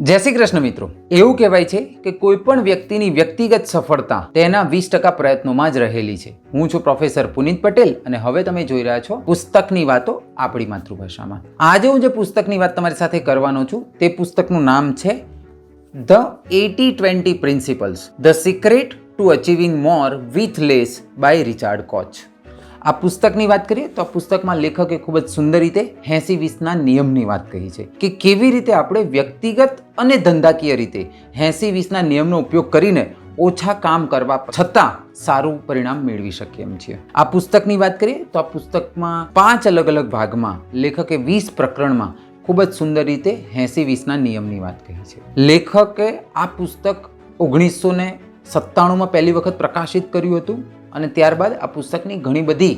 જય શ્રી કૃષ્ણ મિત્રો, એવું કહેવાય છે કે કોઈ પણ વ્યક્તિની વ્યક્તિગત સફળતા તેના 20% પ્રયત્નોમાં જ રહેલી છે. હું છું પ્રોફેસર પુનિત પટેલ અને હવે તમે જોઈ રહ્યા છો પુસ્તકની વાતો આપણી માતૃભાષામાં. આજે હું જે પુસ્તકની વાત તમારી સાથે કરવાનો છું તે પુસ્તકનું નામ છે the 80-20 principles, the secret to achieving more with less by Richard Koch. આ પુસ્તકની વાત કરીએ તો આ પુસ્તકમાં લેખકે ખૂબ જ સુંદર રીતે 80-20ના નિયમની વાત કહી છે કે કેવી રીતે આપણે વ્યક્તિગત અને ધંધાકીય રીતે 80-20ના નિયમનો ઉપયોગ કરીને ઓછા કામ કરવા છતાં સારું પરિણામ મેળવી શકીએ એમ છીએ. આ પુસ્તકની વાત કરીએ તો આ પુસ્તકમાં 5 અલગ અલગ ભાગમાં લેખકે 20 પ્રકરણમાં ખૂબ જ સુંદર રીતે 80-20ના નિયમની વાત કહી છે. લેખકે આ પુસ્તક 1997માં પહેલી વખત પ્રકાશિત કર્યું હતું અને ત્યારબાદ આ પુસ્તકની ઘણી બધી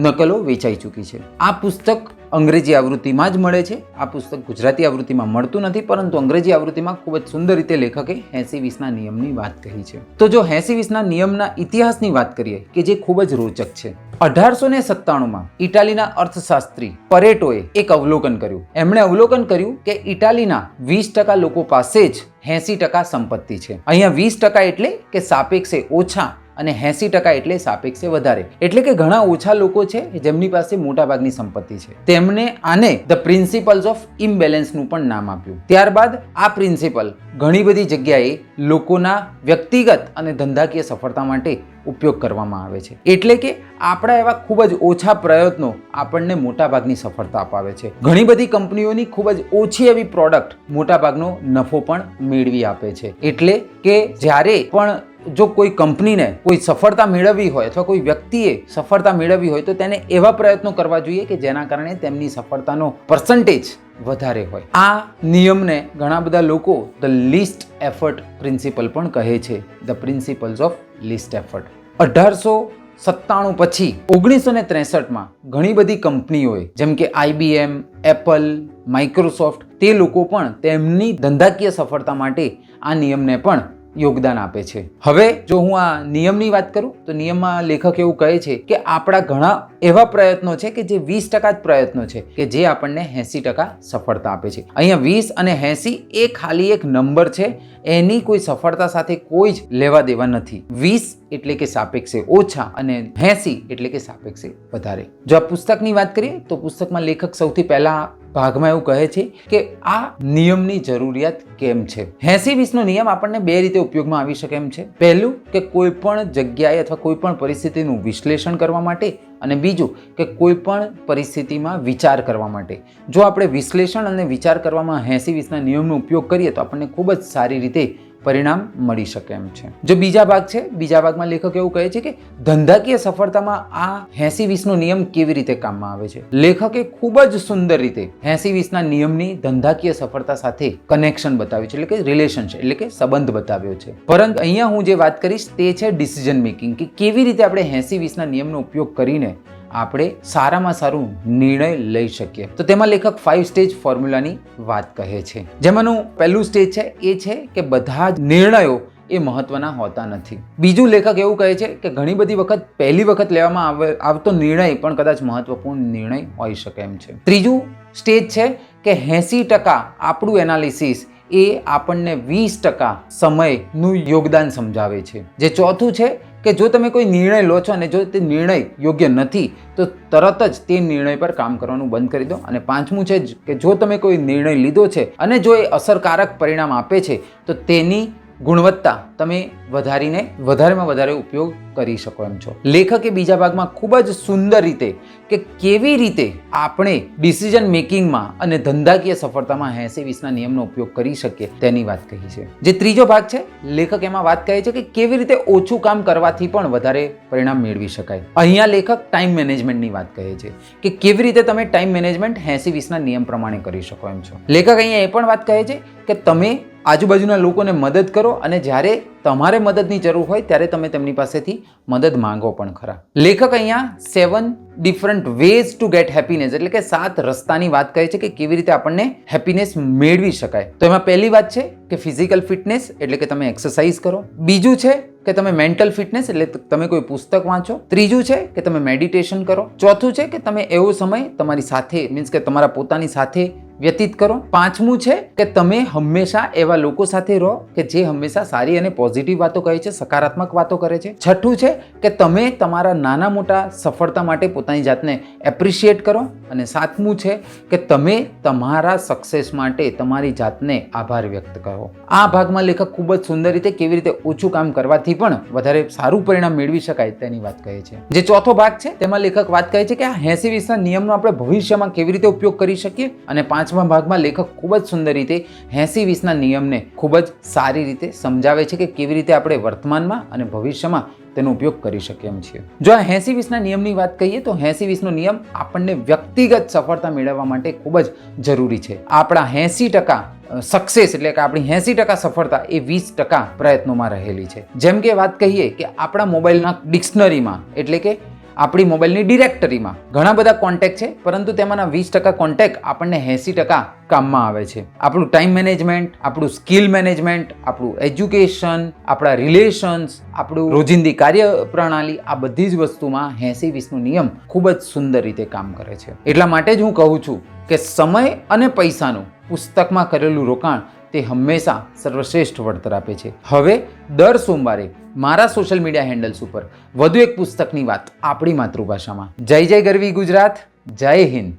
નકલો વેચાઈ ચૂકી છે. આ પુસ્તક અંગ્રેજી આવૃત્તિમાં જ મળે છે. આ પુસ્તક ગુજરાતી આવૃત્તિમાં મળતું નથી, પરંતુ અંગ્રેજી આવૃત્તિમાં ખૂબ જ સુંદર રીતે લેખકે 80-20ના નિયમની વાત કહી છે. તો જો 80-20ના નિયમના ઇતિહાસની વાત કરીએ કે જે ખૂબ જ રોચક છે. 1897માં ઇટાલીના અર્થશાસ્ત્રી પરેટોએ એક અવલોકન કર્યું. એમણે અવલોકન કર્યું કે ઇટાલીના 20% લોકો પાસે જ 80% સંપત્તિ છે. અહીંયા 20% એટલે કે સાપેક્ષે ઓછા અને 80% એટલે સાપેક્ષે વધારે. એટલે કે ઘણા ઓછા લોકો છે જેમની પાસે મોટાભાગની સંપત્તિ છે. તેમણે આને ધ પ્રિન્સિપલ્સ ઓફ ઇમ્બેલેન્સનું પણ નામ આપ્યું. ત્યારબાદ આ પ્રિન્સિપલ ઘણી બધી જગ્યાએ લોકોના વ્યક્તિગત અને ધંધાકીય સફળતા માટે ઉપયોગ કરવામાં આવે છે. એટલે કે આપણા એવા ખૂબ જ ઓછા પ્રયત્નો આપણને મોટાભાગની સફળતા અપાવે છે. ઘણી બધી કંપનીઓની ખૂબ જ ઓછી એવી પ્રોડક્ટ મોટાભાગનો નફો પણ મેળવી આપે છે. એટલે કે જ્યારે પણ જો કોઈ કંપનીને કોઈ સફળતા મેળવવી હોય અથવા કોઈ વ્યક્તિએ સફળતા મેળવવી હોય તો તેને એવા પ્રયત્નો કરવા જોઈએ કે જેના કારણે તેમની સફળતાનો પર્સન્ટેજ વધારે હોય. આ નિયમને ઘણા બધા લોકો ધ લીસ્ટ એફર્ટ પ્રિન્સિપલ પણ કહે છે. The principles of least effort. 1897 પછી 1963માં ઘણી બધી કંપનીઓએ જેમ કે IBM, એપલ, માઇક્રોસોફ્ટ તે લોકો પણ તેમની ધંધાકીય સફળતા માટે આ નિયમને પણ યોગદાન આપે છે. હવે જો હું આ નિયમની વાત કરું તો નિયમમાં લેખક એવું કહે છે કે આપણા ઘણા એવા પ્રયત્નો છે કે જે 20% જ પ્રયત્નો છે કે જે આપણને 80% સફળતા આપે છે. અહીંયા 20 અને 80 એ ખાલી એક નંબર છે, એની કોઈ સફળતા સાથે કોઈ જ લેવા દેવા નથી. 20 એટલે કે સાપેક્ષે ઓછા અને 80 એટલે કે સાપેક્ષે વધારે. જો આ પુસ્તકની વાત કરીએ તો પુસ્તકમાં લેખક સૌથી પહેલા ભાગમાં એવું કહે છે કે આ નિયમની જરૂરિયાત કેમ છે. 80-20નો નિયમ આપણને બે રીતે ઉપયોગમાં આવી શકે એમ છે. પહેલું કે કોઈ પણ જગ્યાએ અથવા કોઈ પણ પરિસ્થિતિનું વિશ્લેષણ કરવા માટે અને બીજું કે કોઈ પણ પરિસ્થિતિમાં વિચાર કરવા માટે. જો આપણે વિશ્લેષણ અને વિચાર કરવામાં 80-20ના નિયમનો ઉપયોગ કરીએ તો આપણને ખૂબ જ સારી રીતે પરિણામ મળી શકે એમ છે. જો બીજા ભાગ છે, બીજા ભાગમાં લેખક એવું કહે છે કે ધંધાકીય સફળતામાં આ 80-20નો નિયમ કેવી રીતે કામમાં આવે છે. લેખકે ખૂબ જ સુંદર રીતે 80-20ના નિયમની ધંધાકીય સફળતા સાથે કનેક્શન બતાવ્યું છે, એટલે કે રિલેશન છે, એટલે કે સંબંધ બતાવ્યો છે. પરંતુ અહીંયા હું જે વાત કરીશ તે છે ડિસિઝન મેકિંગ, કે કેવી રીતે આપણે 80-20ના નિયમનો ઉપયોગ કરીને આપણે સારામાં સારું નિર્ણય લઈ શકીએ. તો તેમાં લેખક 5 સ્ટેજ ફોર્મ્યુલાની વાત કહે છે. જેમાંનું પહેલું સ્ટેજ છે એ છે કે બધા જ નિર્ણયો એ મહત્વના હોતા નથી. બીજું લેખક એવું કહે છે કે ઘણી બધી વખત પહેલી વખત લેવામાં આવતો નિર્ણય પણ કદાચ મહત્વપૂર્ણ નિર્ણય હોઈ શકે એમ છે. ત્રીજું સ્ટેજ છે કે 80% આપણું એનાલિસિસ એ આપણને 20% સમયનું યોગદાન સમજાવે છે. જે ચોથું છે કે જો તમે કોઈ નિર્ણય લો છો અને જો તે નિર્ણય યોગ્ય નથી તો તરત જ તે નિર્ણય પર કામ કરવાનું બંધ કરી દો. અને પાંચમું છે કે જો તમે કોઈ નિર્ણય લીધો છે અને જો એ અસરકારક પરિણામ આપે છે તો તેની ગુણવત્તા તમે વધારેમાં વધારે ઉપયોગ કરી શકો એમ છો. લેખકે બીજા ભાગમાં ખૂબ જ સુંદર રીતે કે કેવી રીતે આપણે ડિસિઝન મેકિંગમાં અને ધંધાકીય સફળતામાં 80-20ના નિયમનો ઉપયોગ કરી શકીએ તેની વાત કહી છે. જે ત્રીજો ભાગ છે લેખક એમાં વાત કહે છે કે કેવી રીતે ઓછું કામ કરવાથી પણ વધારે પરિણામ મેળવી શકાય. અહીંયા લેખક ટાઈમ મેનેજમેન્ટની વાત કહે છે કે કેવી રીતે તમે ટાઈમ મેનેજમેન્ટ 80-20ના નિયમ પ્રમાણે કરી શકો એમ છો. લેખક અહીંયા એ પણ વાત કહે છે કે તમે આજુબાજુના લોકોને મદદ કરો અને જ્યારે તમારે મદદની જરૂર હોય ત્યારે તમે તેમની પાસેથી મદદ માંગો પણ ખરા. લેખક અહીંયા 7 different ways to get happiness એટલે કે 7 રસ્તાની વાત કહે છે કે કેવી રીતે આપણને હેપીનેસ મેળવી શકાય. તો એમાં પહેલી વાત છે કે ફિઝિકલ ફિટનેસ એટલે કે તમે એક્સરસાઇઝ કરો. બીજું છે કે તમે મેન્ટલ ફિટનેસ એટલે તમે કોઈ પુસ્તક વાંચો. ત્રીજું છે કે તમે મેડિટેશન કરો. ચોથું છે કે તમે એવો સમય તમારી સાથે મીન્સ કે તમારા પોતાની સાથે વ્યતીત કરો. પાંચમું છે કે તમે હંમેશા એવા લોકો સાથે રહો કે જે હંમેશા સારી અને પોઝિટિવ વાતો કહે છે, સકારાત્મક વાતો કરે છે. છઠ્ઠું છે કે તમે તમારા નાના મોટા સફળતા માટે પોતાની જાતને એપ્રિશિએટ કરો. અને સાતમું છે કે તમે તમારા સક્સેસ માટે તમારી જાતને આભાર વ્યક્ત કરો. આ ભાગમાં લેખક ખૂબ જ સુંદર રીતે કેવી રીતે ઓછું કામ કરવાથી પણ વધારે સારું પરિણામ મેળવી શકાય તેની વાત કહે છે. જે ચોથો ભાગ છે તેમાં લેખક વાત કહે છે કે આ 80-20ના નિયમનો આપણે ભવિષ્યમાં કેવી રીતે ઉપયોગ કરી શકીએ. અને પાંચમા ભાગમાં લેખક ખૂબ જ સુંદર રીતે 80-20ના નિયમને ખૂબ જ સારી રીતે સમજાવે છે કે કેવી રીતે આપણે વર્તમાનમાં અને ભવિષ્યમાં તેનો ઉપયોગ કરી શકીએ એમ છીએ. જો આ 80-20ના નિયમની વાત કહીએ તો 80-20નો નિયમ આપણને વ્યક્તિગત સફળતા મેળવવા માટે ખૂબ જ જરૂરી છે. આપણા 80% સક્સેસ એટલે કે આપણી 80% સફળતા એ 20% પ્રયત્નોમાં રહેલી છે. જેમ કે વાત કહીએ કે આપણા મોબાઈલના ડિક્શનરીમાં એટલે કે આપણી મોબાઈલની ડિરેક્ટરીમાં ઘણા બધા કોન્ટેક્ટ છે, પરંતુ તેમાંના 20% કોન્ટેક્ટ આપણને 80% કામમાં આવે છે. આપણું ટાઈમ મેનેજમેન્ટ, આપણું સ્કિલ મેનેજમેન્ટ, આપણું એજ્યુકેશન, આપણા રિલેશન્સ, આપણું રોજિંદી કાર્ય પ્રણાલી, આ બધી જ વસ્તુમાં 80-20નો નિયમ ખૂબ જ સુંદર રીતે કામ કરે છે. એટલા માટે જ હું કહું છું કે સમય અને પૈસાનું પુસ્તકમાં કરેલું રોકાણ તે હંમેશા સર્વશ્રેષ્ઠ વળતર આપે છે. હવે દર સોમવારે મારા સોશિયલ મીડિયા હેન્ડલ્સ ઉપર વધુ એક પુસ્તકની વાત આપણી માતૃભાષામાં. જય જય ગરવી ગુજરાત, જય હિન્દ.